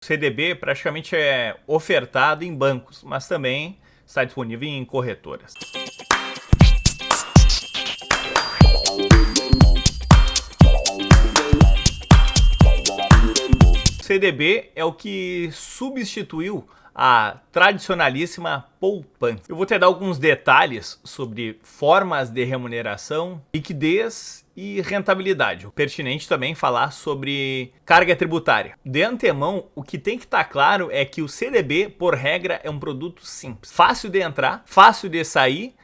O CDB praticamente é ofertado em bancos, mas também está disponível em corretoras. O CDB é o que substituiu a tradicionalíssima poupança. Eu vou te dar alguns detalhes sobre formas de remuneração, liquidez e rentabilidade. Pertinente também falar sobre carga tributária. De antemão, o que tem que estar claro é que o CDB, por regra, é um produto simples, fácil de entrar, fácil de sair,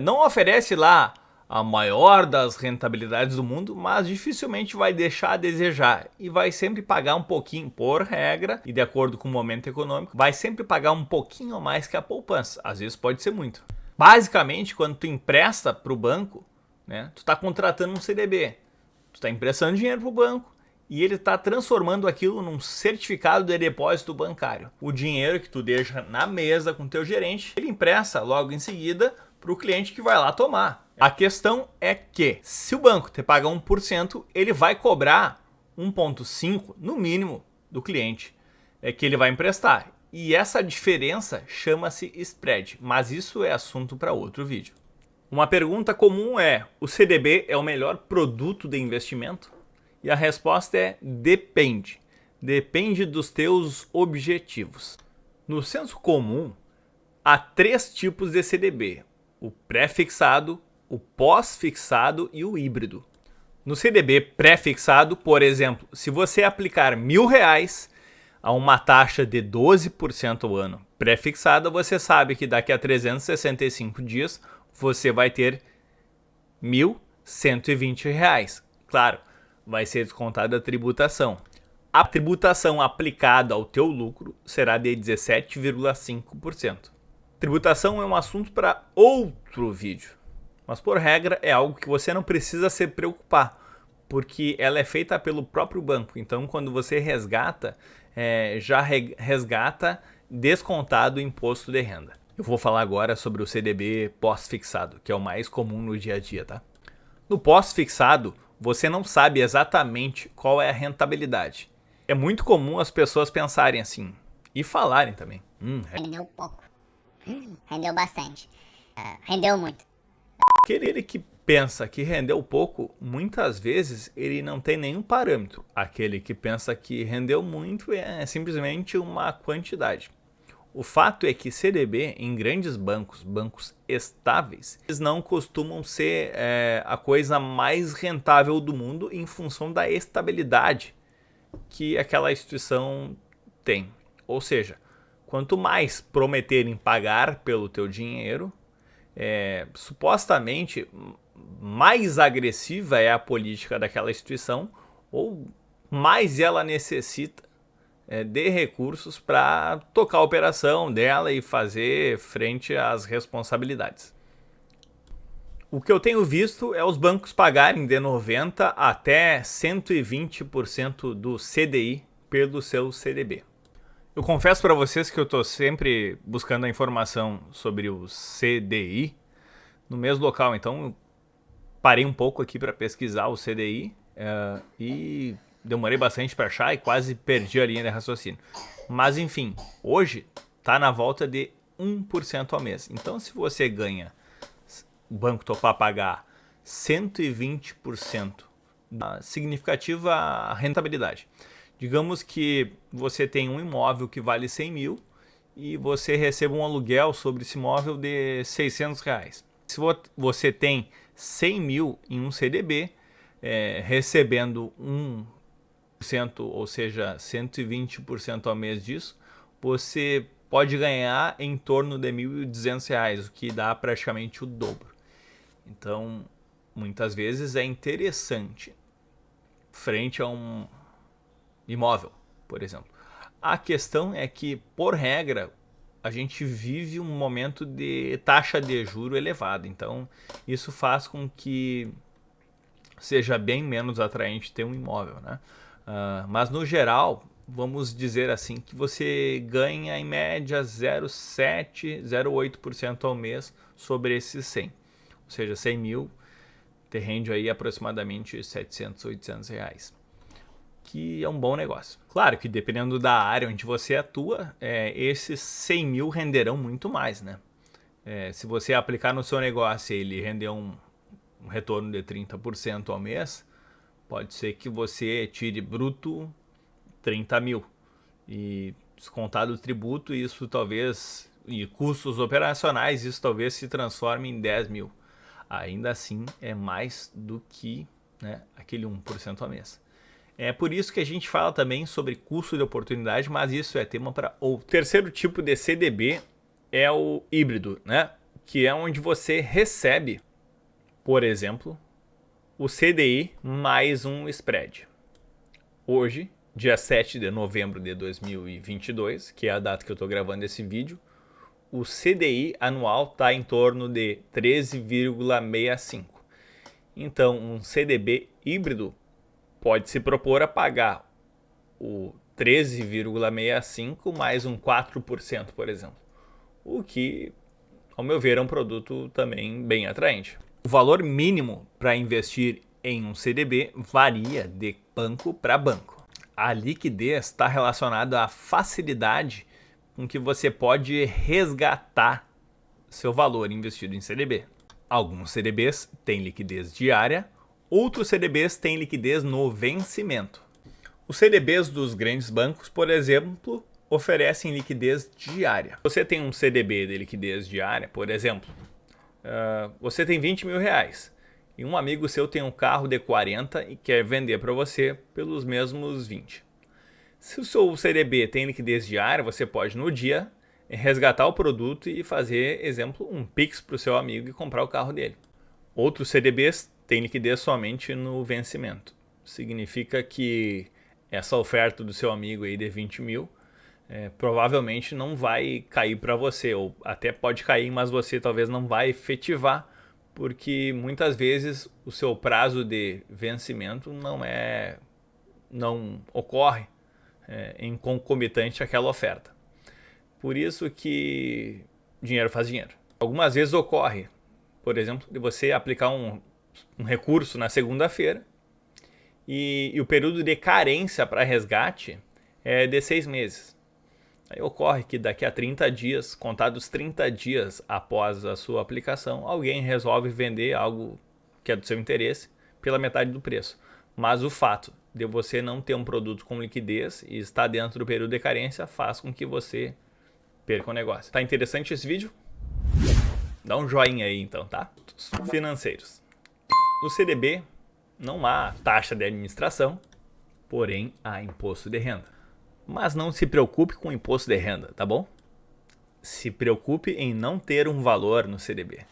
não oferece lá a maior das rentabilidades do mundo, mas dificilmente vai deixar a desejar e vai sempre pagar um pouquinho, por regra, e de acordo com o momento econômico, vai sempre pagar um pouquinho a mais que a poupança. Às vezes pode ser muito. Basicamente, quando tu empresta para o banco, né, tu está contratando um CDB, tu está emprestando dinheiro para o banco e ele está transformando aquilo num certificado de depósito bancário. O dinheiro que tu deixa na mesa com teu gerente, ele empresta logo em seguida para o cliente que vai lá tomar. A questão é que, se o banco te paga 1%, ele vai cobrar 1,5% no mínimo do cliente que ele vai emprestar. E essa diferença chama-se spread, mas isso é assunto para outro vídeo. Uma pergunta comum é: o CDB é o melhor produto de investimento? E a resposta é: depende. Depende dos teus objetivos. No senso comum, há 3 tipos de CDB: o pré-fixado, o pós-fixado e o híbrido. No CDB pré-fixado, por exemplo, se você aplicar R$1.000 a uma taxa de 12% ao ano pré-fixada, você sabe que daqui a 365 dias você vai ter R$1.120. Claro, vai ser descontada a tributação. A tributação aplicada ao teu lucro será de 17,5%. Tributação é um assunto para outro vídeo, mas por regra é algo que você não precisa se preocupar, porque ela é feita pelo próprio banco. Então, quando você resgata, já resgata descontado o imposto de renda. Eu vou falar agora sobre o CDB pós-fixado, que é o mais comum no dia a dia, tá? No pós-fixado, você não sabe exatamente qual é a rentabilidade. É muito comum as pessoas pensarem assim, e falarem também. Rendeu pouco. Rendeu bastante. Rendeu muito. Aquele que pensa que rendeu pouco, muitas vezes ele não tem nenhum parâmetro. Aquele que pensa que rendeu muito é simplesmente uma quantidade. O fato é que CDB em grandes bancos, bancos estáveis, eles não costumam ser a coisa mais rentável do mundo em função da estabilidade que aquela instituição tem. Ou seja, quanto mais prometerem pagar pelo teu dinheiro, supostamente mais agressiva é a política daquela instituição, ou mais ela necessita de recursos para tocar a operação dela e fazer frente às responsabilidades. O que eu tenho visto é os bancos pagarem de 90% até 120% do CDI pelo seu CDB. Eu confesso para vocês que eu estou sempre buscando a informação sobre o CDI no mesmo local, então eu parei um pouco aqui para pesquisar o CDI e demorei bastante para achar e quase perdi a linha de raciocínio. Mas enfim, hoje está na volta de 1% ao mês. Então se você ganha, o banco topar pagar 120% da significativa rentabilidade. Digamos que você tem um imóvel que vale 100 mil e você recebe um aluguel sobre esse imóvel de R$600. Se você tem 100 mil em um CDB, recebendo 1%, ou seja, 120% ao mês disso, você pode ganhar em torno de R$1.200, o que dá praticamente o dobro. Então, muitas vezes é interessante frente a um imóvel, por exemplo. A questão é que, por regra, a gente vive um momento de taxa de juro elevada. Então, isso faz com que seja bem menos atraente ter um imóvel, né? Mas, no geral, vamos dizer assim, que você ganha em média 0,7%, 0,8% ao mês sobre esses 100. Ou seja, 100 mil te rende aí aproximadamente R$700, R$800. que é um bom negócio. Claro que dependendo da área onde você atua, esses 100 mil renderão muito mais, né? Se você aplicar no seu negócio e ele render um retorno de 30% ao mês, pode ser que você tire bruto 30 mil. E descontado o tributo, isso talvez, e custos operacionais, isso talvez se transforme em 10 mil. Ainda assim, é mais do que, né, aquele 1% ao mês. É por isso que a gente fala também sobre custo de oportunidade, mas isso é tema para outro. O terceiro tipo de CDB é o híbrido, né? Que é onde você recebe, por exemplo, o CDI mais um spread. Hoje, dia 7 de novembro de 2022, que é a data que eu estou gravando esse vídeo, o CDI anual está em torno de 13,65. Então, um CDB híbrido pode se propor a pagar o 13,65 mais um 4%, por exemplo. O que, ao meu ver, é um produto também bem atraente. O valor mínimo para investir em um CDB varia de banco para banco. A liquidez está relacionada à facilidade com que você pode resgatar seu valor investido em CDB. Alguns CDBs têm liquidez diária, outros CDBs têm liquidez no vencimento. Os CDBs dos grandes bancos, por exemplo, oferecem liquidez diária. Você tem um CDB de liquidez diária, por exemplo, você tem 20 mil reais e um amigo seu tem um carro de 40 e quer vender para você pelos mesmos 20. Se o seu CDB tem liquidez diária, você pode no dia resgatar o produto e fazer, exemplo, um Pix para o seu amigo e comprar o carro dele. Outros CDBs têm liquidez somente no vencimento. Significa que essa oferta do seu amigo aí de 20 mil provavelmente não vai cair para você, ou até pode cair, mas você talvez não vai efetivar, porque muitas vezes o seu prazo de vencimento não ocorre em concomitante àquela oferta. Por isso que dinheiro faz dinheiro. Algumas vezes ocorre, por exemplo, de você aplicar um recurso na segunda-feira e o período de carência para resgate é de 6 meses. Aí ocorre que daqui a 30 dias, contados 30 dias após a sua aplicação, alguém resolve vender algo que é do seu interesse pela metade do preço. Mas o fato de você não ter um produto com liquidez e estar dentro do período de carência faz com que você perca o negócio. Tá interessante esse vídeo? Dá um joinha aí então, tá? Financeiros. No CDB não há taxa de administração, porém há imposto de renda. Mas não se preocupe com o imposto de renda, tá bom? Se preocupe em não ter um valor no CDB.